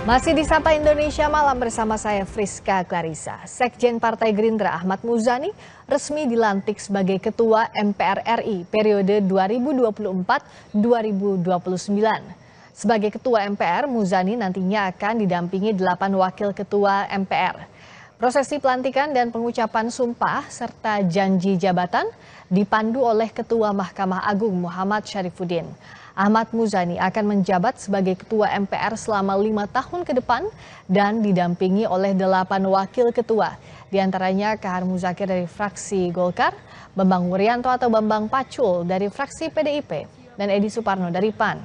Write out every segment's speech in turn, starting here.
Masih di Sapa Indonesia Malam bersama saya Friska Clarissa. Sekjen Partai Gerindra Ahmad Muzani resmi dilantik sebagai Ketua MPR RI periode 2024-2029. Sebagai Ketua MPR, Muzani nantinya akan didampingi 8 wakil Ketua MPR. Prosesi pelantikan dan pengucapan sumpah serta janji jabatan dipandu oleh Ketua Mahkamah Agung Muhammad Syarifuddin. Ahmad Muzani akan menjabat sebagai Ketua MPR selama 5 tahun ke depan dan didampingi oleh 8 wakil ketua. Di antaranya Kahar Muzakir dari fraksi Golkar, Bambang Wuryanto atau Bambang Pacul dari fraksi PDIP, dan Edi Suparno dari PAN.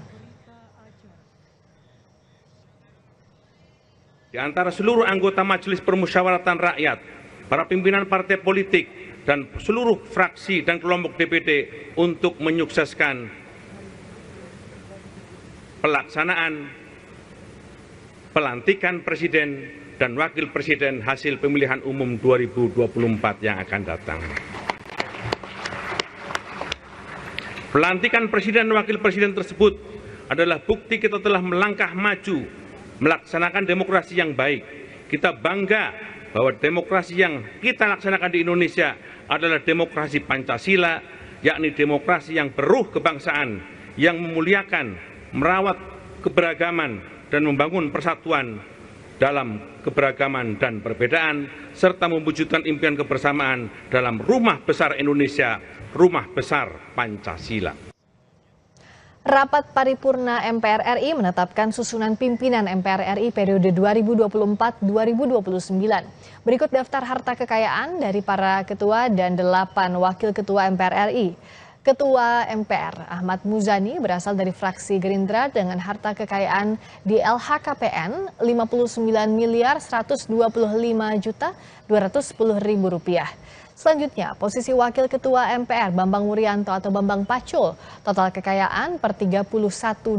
Di antara seluruh anggota Majelis Permusyawaratan Rakyat, para pimpinan partai politik, dan seluruh fraksi dan kelompok DPD untuk menyukseskan pelaksanaan pelantikan Presiden dan Wakil Presiden hasil pemilihan umum 2024 yang akan datang. Pelantikan Presiden dan Wakil Presiden tersebut adalah bukti kita telah melangkah maju, melaksanakan demokrasi yang baik. Kita bangga bahwa demokrasi yang kita laksanakan di Indonesia adalah demokrasi Pancasila, yakni demokrasi yang peruh kebangsaan, yang memuliakan, merawat keberagaman dan membangun persatuan dalam keberagaman dan perbedaan, serta mewujudkan impian kebersamaan dalam rumah besar Indonesia, rumah besar Pancasila. Rapat paripurna MPR RI menetapkan susunan pimpinan MPR RI periode 2024-2029. Berikut daftar harta kekayaan dari para ketua dan 8 wakil ketua MPR RI. Ketua MPR Ahmad Muzani berasal dari fraksi Gerindra dengan harta kekayaan di LHKPN Rp55.125.210.000. Selanjutnya, posisi Wakil Ketua MPR Bambang Wuryanto atau Bambang Pacul, total kekayaan per 31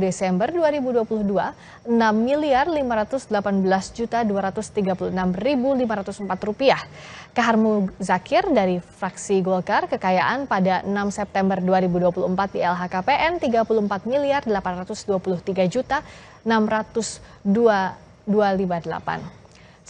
Desember 2022, Rp6.518.236.504. Kahar Muzakir dari fraksi Golkar, kekayaan pada 6 September 2024 di LHKPN Rp34.823.602.258.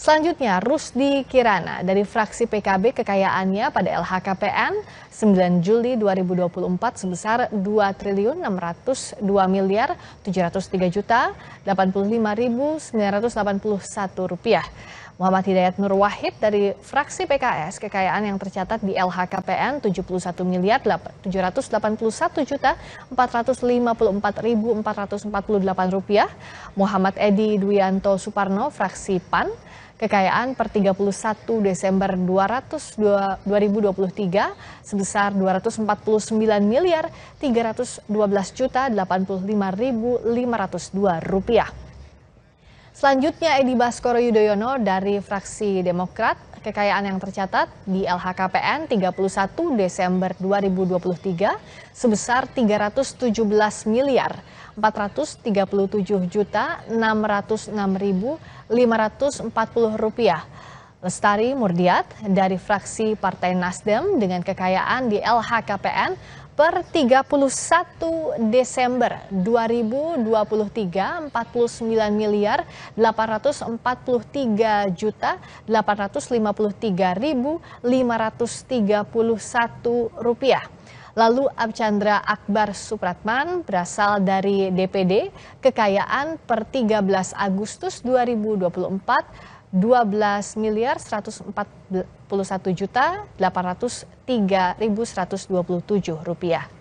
Selanjutnya, Rusdi Kirana dari fraksi PKB, kekayaannya pada LHKPN 9 Juli 2024 sebesar Rp2.204.703.085.981. Muhammad Hidayat Nur Wahid dari fraksi PKS, kekayaan yang tercatat di LHKPN Rp71.781.454.448. Muhammad Edi Dwianto Suparno, fraksi PAN, kekayaan per 31 Desember 2023 sebesar Rp241.312.085.502. Selanjutnya, Edi Baskoro Yudhoyono dari fraksi Demokrat, kekayaan yang tercatat di LHKPN 31 Desember 2023 sebesar Rp317.437.606.540. Lestari Murdiat dari fraksi Partai Nasdem dengan kekayaan di LHKPN per 31 Desember 2023 Rp49.853.853.531. Lalu Archandra Akbar Supratman berasal dari DPD, kekayaan per 13 Agustus 2024 Rp12.141.803.127.